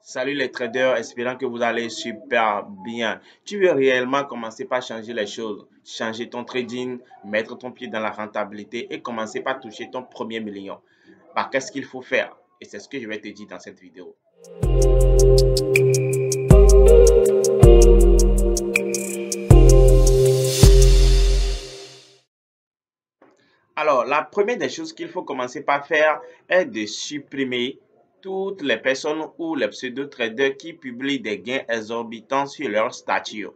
Salut les traders, espérant que vous allez super bien. Tu veux réellement commencer par changer les choses, changer ton trading, mettre ton pied dans la rentabilité et commencer par toucher ton premier million. Qu'est-ce qu'il faut faire? Et c'est ce que je vais te dire dans cette vidéo. Alors, la première des choses qu'il faut commencer par faire est de supprimer toutes les personnes ou les pseudo-traders qui publient des gains exorbitants sur leur statut.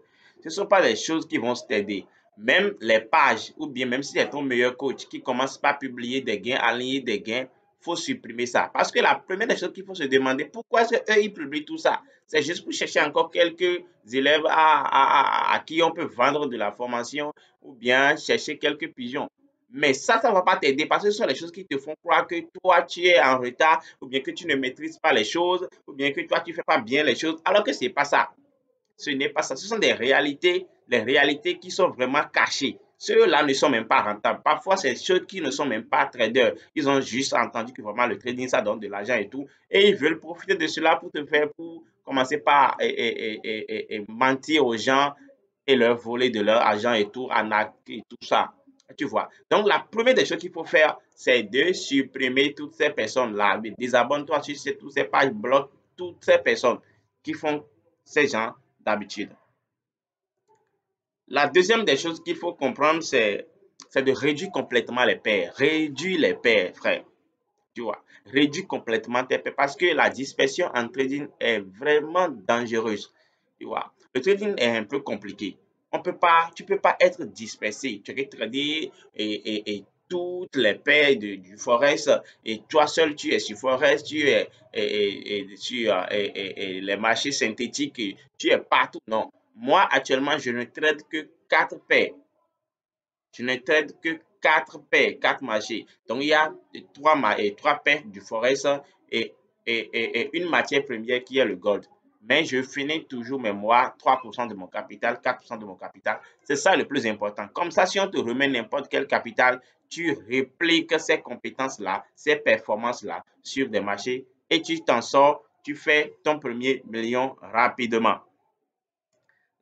Ce ne sont pas des choses qui vont t'aider. Même les pages, ou bien même si c'est ton meilleur coach qui commence par publier des gains, aligner des gains, il faut supprimer ça. Parce que la première des choses qu'il faut se demander, pourquoi eux, ils publient tout ça? C'est juste pour chercher encore quelques élèves à qui on peut vendre de la formation ou bien chercher quelques pigeons. Mais ça ne va pas t'aider parce que ce sont les choses qui te font croire que toi, tu es en retard ou bien que tu ne maîtrises pas les choses ou bien que toi, tu ne fais pas bien les choses alors que ce n'est pas ça. Ce n'est pas ça. Ce sont des réalités, les réalités qui sont vraiment cachées. Ceux-là ne sont même pas rentables. Parfois, c'est ceux qui ne sont même pas traders. Ils ont juste entendu que vraiment le trading, ça donne de l'argent et tout. Et ils veulent profiter de cela pour te faire, pour commencer par mentir aux gens et leur voler de leur argent et tout, arnaquer et tout ça. Tu vois. Donc, la première des choses qu'il faut faire, c'est de supprimer toutes ces personnes-là. Désabonne-toi sur toutes ces pages, bloque toutes ces personnes qui font ces gens d'habitude. La deuxième des choses qu'il faut comprendre, c'est de réduire complètement les paires. Réduire les paires, frère. Tu vois, réduis complètement tes paires parce que la dispersion en trading est vraiment dangereuse. Tu vois, le trading est un peu compliqué. Tu peux pas être dispersé. Tu peux trader et toutes les paires du Forex et toi seul tu es sur Forex, tu es sur les marchés synthétiques, tu es partout. Non, moi actuellement je ne trade que 4 paires. Je ne trade que 4 paires, 4 marchés. Donc, il y a 3 paires du Forex et une matière première qui est le gold. Mais je finis toujours mes mois 3% de mon capital, 4% de mon capital. C'est ça le plus important. Comme ça, si on te remet n'importe quel capital, tu répliques ces compétences-là, ces performances-là sur des marchés et tu t'en sors, tu fais ton premier million rapidement.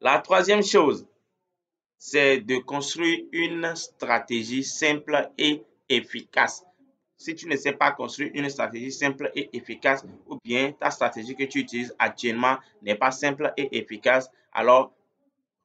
La troisième chose, c'est de construire une stratégie simple et efficace. Si tu ne sais pas construire une stratégie simple et efficace, ou bien ta stratégie que tu utilises actuellement n'est pas simple et efficace, alors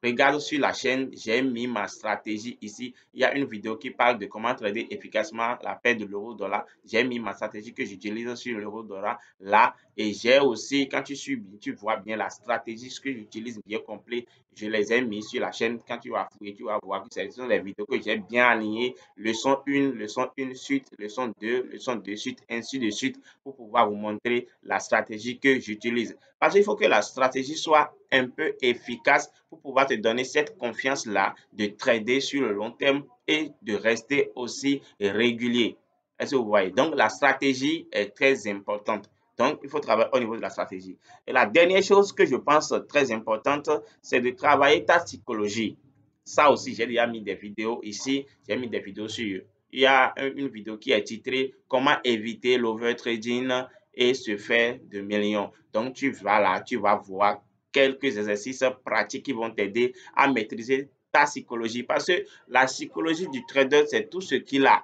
regarde sur la chaîne, j'ai mis ma stratégie ici. Il y a une vidéo qui parle de comment trader efficacement la paire de l'euro-dollar. J'ai mis ma stratégie que j'utilise sur l'euro-dollar là. Et j'ai aussi, quand tu vois bien la stratégie que j'utilise bien complet, je les ai mis sur la chaîne. Quand tu vas fouiller, tu vas voir que ce sont les vidéos que j'ai bien alignées. Leçon 1, leçon 1 suite, leçon 2, leçon 2 suite, ainsi de suite, pour pouvoir vous montrer la stratégie que j'utilise. Parce qu'il faut que la stratégie soit un peu efficace pour pouvoir te donner cette confiance-là de trader sur le long terme et de rester aussi régulier. Est-ce que vous voyez? Donc, la stratégie est très importante. Donc, il faut travailler au niveau de la stratégie. Et la dernière chose que je pense très importante, c'est de travailler ta psychologie. Ça aussi, j'ai déjà mis des vidéos ici. J'ai mis des vidéos sur. Il y a une vidéo qui est titrée Comment éviter l'overtrading et se faire de millions. Donc, tu vas là, tu vas voir quelques exercices pratiques qui vont t'aider à maîtriser ta psychologie. Parce que la psychologie du trader, c'est tout ce qu'il a.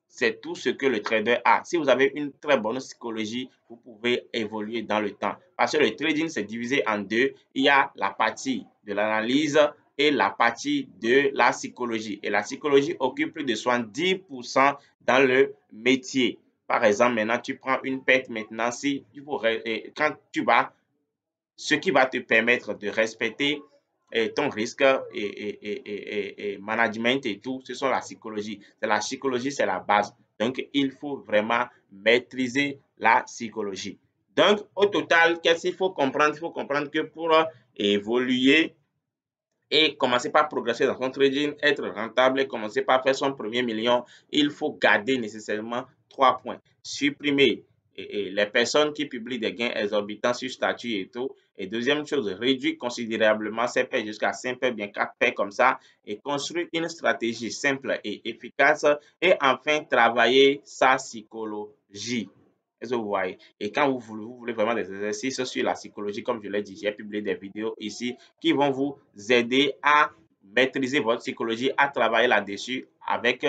C'est tout ce que le trader a. Si vous avez une très bonne psychologie, vous pouvez évoluer dans le temps. Parce que le trading, c'est divisé en deux. Il y a la partie de l'analyse et la partie de la psychologie. Et la psychologie occupe plus de 70% dans le métier. Par exemple, maintenant, tu prends une perte maintenant, si quand tu vas, ce qui va te permettre de respecter ton risque et management et tout, ce sont la psychologie. C'est la psychologie, c'est la base. Donc, il faut vraiment maîtriser la psychologie. Donc, au total, qu'est-ce qu'il faut comprendre? Il faut comprendre que pour évoluer et commencer par progresser dans son trading, être rentable et commencer par faire son premier million, il faut garder nécessairement 3 points. Supprimer les personnes qui publient des gains exorbitants sur statut et tout. Et deuxième chose, réduire considérablement ses paires jusqu'à 5 paires, bien 4 paires comme ça. Et construire une stratégie simple et efficace. Et enfin, travailler sa psychologie. Est-ce que vous voyez? Et quand vous voulez vraiment des exercices sur la psychologie, comme je l'ai dit, j'ai publié des vidéos ici qui vont vous aider à maîtriser votre psychologie, à travailler là-dessus avec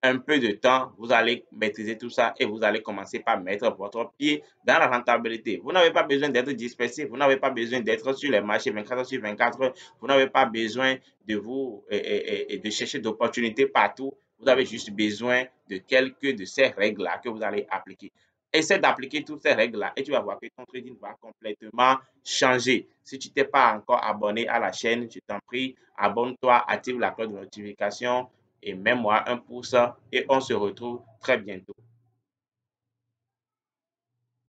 un peu de temps. Vous allez maîtriser tout ça et vous allez commencer par mettre votre pied dans la rentabilité. Vous n'avez pas besoin d'être dispersé, vous n'avez pas besoin d'être sur les marchés 24 heures sur 24, vous n'avez pas besoin de vous et de chercher d'opportunités partout. Vous avez juste besoin de quelques de ces règles-là que vous allez appliquer. Essaie d'appliquer toutes ces règles-là et tu vas voir que ton trading va complètement changer. Si tu t'es pas encore abonné à la chaîne, je t'en prie, abonne-toi, active la cloche de notification et mets-moi un pouce et on se retrouve très bientôt.